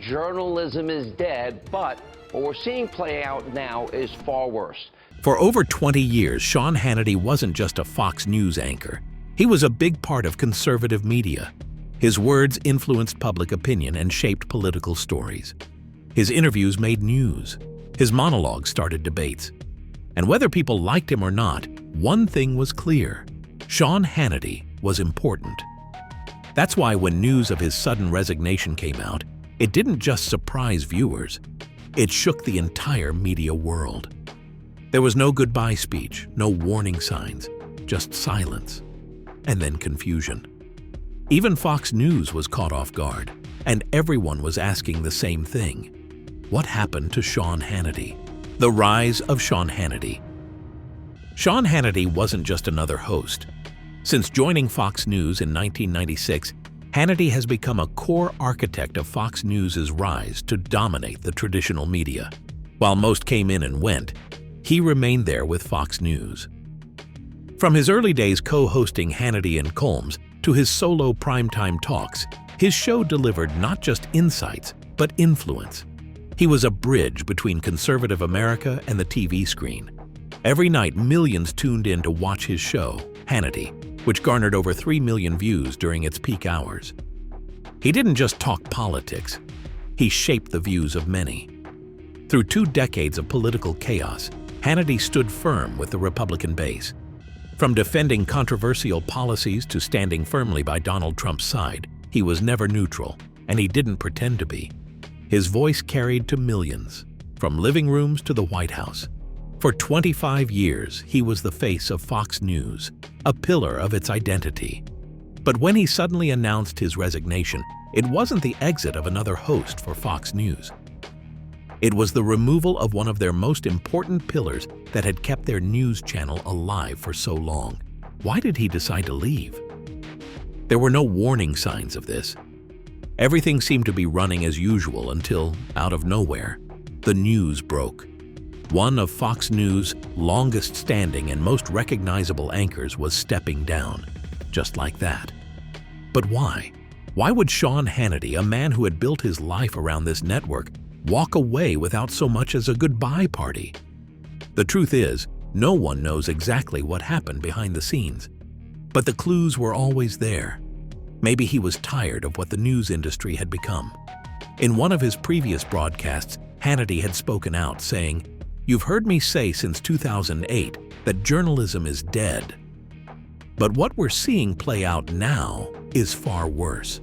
journalism is dead, but what we're seeing play out now is far worse. For over 20 years, Sean Hannity wasn't just a Fox News anchor. He was a big part of conservative media. His words influenced public opinion and shaped political stories. His interviews made news. His monologues started debates. And whether people liked him or not, one thing was clear: Sean Hannity was important. That's why when news of his sudden resignation came out, it didn't just surprise viewers, it shook the entire media world. There was no goodbye speech, no warning signs, just silence, and then confusion. Even Fox News was caught off guard, and everyone was asking the same thing: what happened to Sean Hannity? The rise of Sean Hannity. Sean Hannity wasn't just another host. Since joining Fox News in 1996, Hannity has become a core architect of Fox News' rise to dominate the traditional media. While most came in and went, he remained there with Fox News. From his early days co-hosting Hannity and Colmes to his solo primetime talks, his show delivered not just insights, but influence. He was a bridge between conservative America and the TV screen. Every night, millions tuned in to watch his show, Hannity, which garnered over 3 million views during its peak hours. He didn't just talk politics, he shaped the views of many. Through 2 decades of political chaos, Hannity stood firm with the Republican base. From defending controversial policies to standing firmly by Donald Trump's side, he was never neutral, and he didn't pretend to be. His voice carried to millions, from living rooms to the White House. For 25 years, he was the face of Fox News, a pillar of its identity. But when he suddenly announced his resignation, it wasn't the exit of another host for Fox News. It was the removal of one of their most important pillars that had kept their news channel alive for so long. Why did he decide to leave? There were no warning signs of this. Everything seemed to be running as usual until, out of nowhere, the news broke. One of Fox News' longest-standing and most recognizable anchors was stepping down, just like that. But why? Why would Sean Hannity, a man who had built his life around this network, walk away without so much as a goodbye party? The truth is, no one knows exactly what happened behind the scenes. But the clues were always there. Maybe he was tired of what the news industry had become. In one of his previous broadcasts, Hannity had spoken out, saying, "You've heard me say since 2008 that journalism is dead. But what we're seeing play out now is far worse."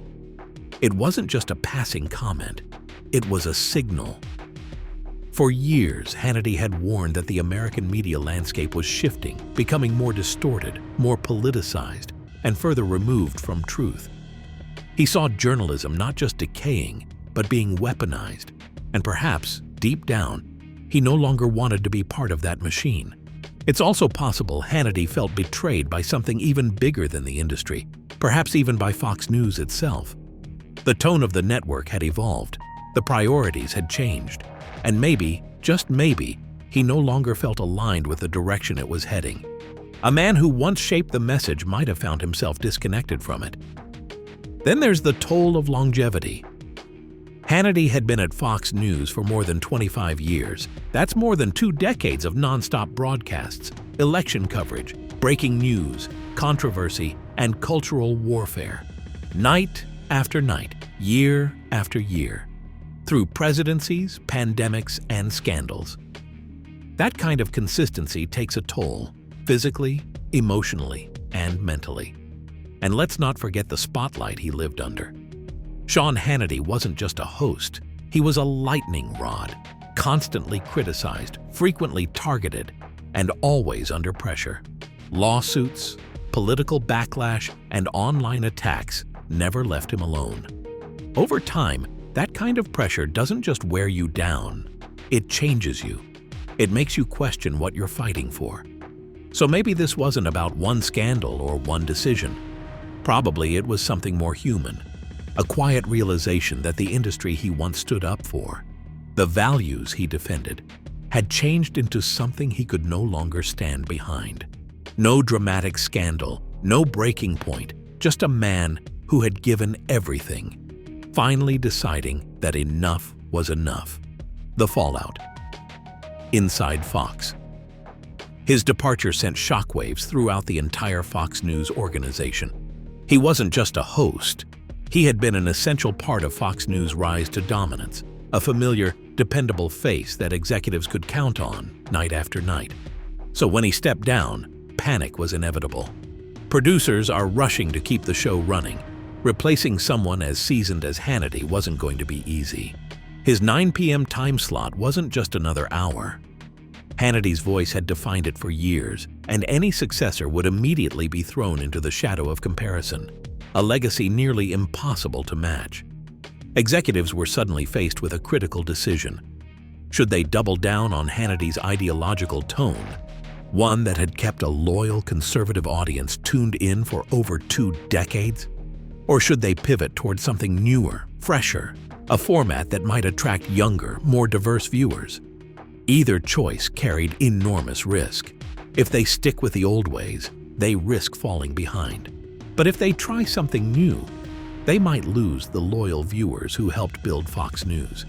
It wasn't just a passing comment, it was a signal. For years, Hannity had warned that the American media landscape was shifting, becoming more distorted, more politicized, and further removed from truth. He saw journalism not just decaying, but being weaponized, and perhaps, deep down, he no longer wanted to be part of that machine. It's also possible Hannity felt betrayed by something even bigger than the industry, perhaps even by Fox News itself. The tone of the network had evolved, the priorities had changed, and maybe, just maybe, he no longer felt aligned with the direction it was heading. A man who once shaped the message might have found himself disconnected from it. Then there's the toll of longevity. Hannity had been at Fox News for more than 25 years. That's more than 2 decades of nonstop broadcasts, election coverage, breaking news, controversy, and cultural warfare. Night after night, year after year, through presidencies, pandemics, and scandals. That kind of consistency takes a toll, physically, emotionally, and mentally. And let's not forget the spotlight he lived under. Sean Hannity wasn't just a host, he was a lightning rod, constantly criticized, frequently targeted, and always under pressure. Lawsuits, political backlash, and online attacks never left him alone. Over time, that kind of pressure doesn't just wear you down, it changes you. It makes you question what you're fighting for. So maybe this wasn't about one scandal or one decision. Probably it was something more human, a quiet realization that the industry he once stood up for, the values he defended, had changed into something he could no longer stand behind. No dramatic scandal, no breaking point, just a man who had given everything. finally deciding that enough was enough. The fallout. Inside Fox. His departure sent shockwaves throughout the entire Fox News organization. He wasn't just a host. He had been an essential part of Fox News' rise to dominance, a familiar, dependable face that executives could count on night after night. So when he stepped down, panic was inevitable. Producers are rushing to keep the show running. Replacing someone as seasoned as Hannity wasn't going to be easy. His 9 p.m. time slot wasn't just another hour. Hannity's voice had defined it for years, and any successor would immediately be thrown into the shadow of comparison, a legacy nearly impossible to match. Executives were suddenly faced with a critical decision. Should they double down on Hannity's ideological tone, one that had kept a loyal conservative audience tuned in for over 2 decades? Or should they pivot towards something newer, fresher, a format that might attract younger, more diverse viewers? Either choice carried enormous risk. If they stick with the old ways, they risk falling behind. But if they try something new, they might lose the loyal viewers who helped build Fox News.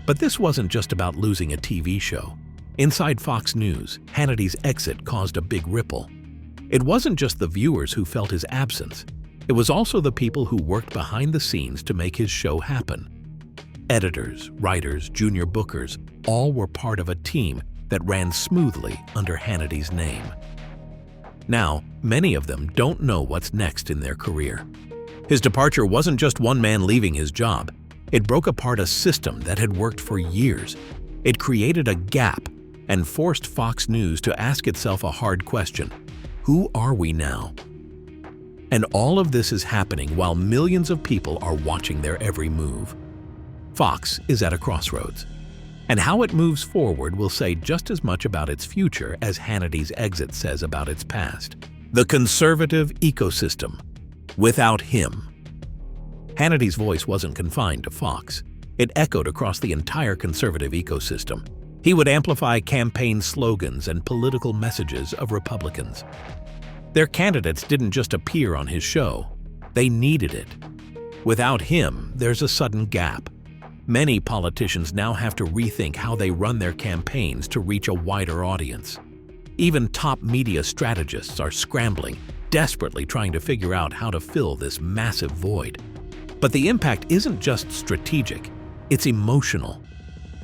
But this wasn't just about losing a TV show. Inside Fox News, Hannity's exit caused a big ripple. It wasn't just the viewers who felt his absence. It was also the people who worked behind the scenes to make his show happen. Editors, writers, junior bookers, all were part of a team that ran smoothly under Hannity's name. Now, many of them don't know what's next in their career. His departure wasn't just one man leaving his job. It broke apart a system that had worked for years. It created a gap and forced Fox News to ask itself a hard question: who are we now? And all of this is happening while millions of people are watching their every move. Fox is at a crossroads, and how it moves forward will say just as much about its future as Hannity's exit says about its past. The conservative ecosystem. Without him. Hannity's voice wasn't confined to Fox. It echoed across the entire conservative ecosystem. He would amplify campaign slogans and political messages of Republicans. Their candidates didn't just appear on his show. They needed it. Without him, there's a sudden gap. Many politicians now have to rethink how they run their campaigns to reach a wider audience. Even top media strategists are scrambling, desperately trying to figure out how to fill this massive void. But the impact isn't just strategic, it's emotional.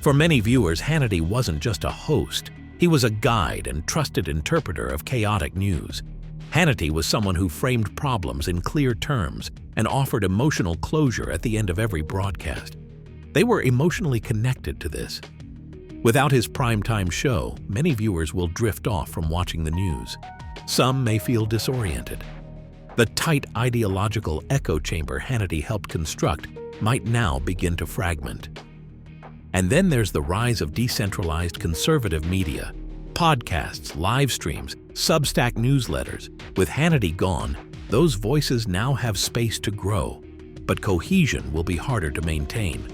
For many viewers, Hannity wasn't just a host. He was a guide and trusted interpreter of chaotic news. Hannity was someone who framed problems in clear terms and offered emotional closure at the end of every broadcast. They were emotionally connected to this. Without his primetime show, many viewers will drift off from watching the news. Some may feel disoriented. The tight ideological echo chamber Hannity helped construct might now begin to fragment. And then there's the rise of decentralized conservative media, podcasts, live streams, Substack newsletters. With Hannity gone, those voices now have space to grow, but cohesion will be harder to maintain.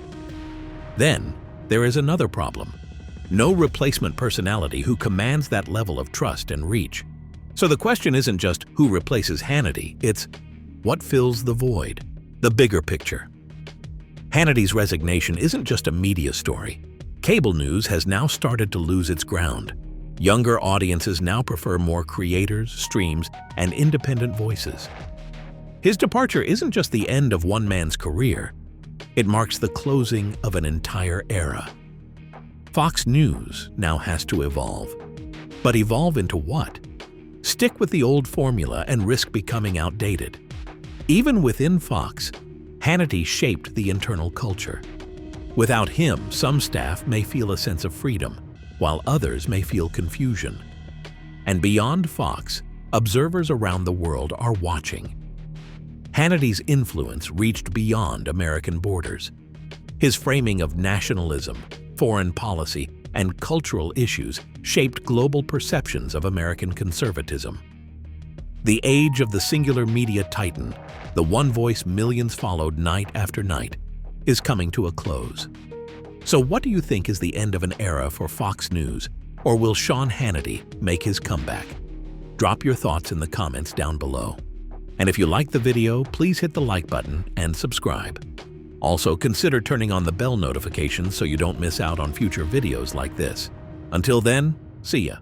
Then, there is another problem. No replacement personality who commands that level of trust and reach. So the question isn't just who replaces Hannity, it's what fills the void, the bigger picture. Hannity's resignation isn't just a media story. Cable news has now started to lose its ground. Younger audiences now prefer more creators, streams, and independent voices. His departure isn't just the end of one man's career. It marks the closing of an entire era. Fox News now has to evolve. But evolve into what? Stick with the old formula and risk becoming outdated. Even within Fox, Hannity shaped the internal culture. Without him, some staff may feel a sense of freedom, while others may feel confusion. And beyond Fox, observers around the world are watching. Hannity's influence reached beyond American borders. His framing of nationalism, foreign policy, and cultural issues shaped global perceptions of American conservatism. The age of the singular media titan, the one voice millions followed night after night, is coming to a close. So what do you think is the end of an era for Fox News, or will Sean Hannity make his comeback? Drop your thoughts in the comments down below. And if you liked the video, please hit the like button and subscribe. Also, consider turning on the bell notifications so you don't miss out on future videos like this. Until then, see ya.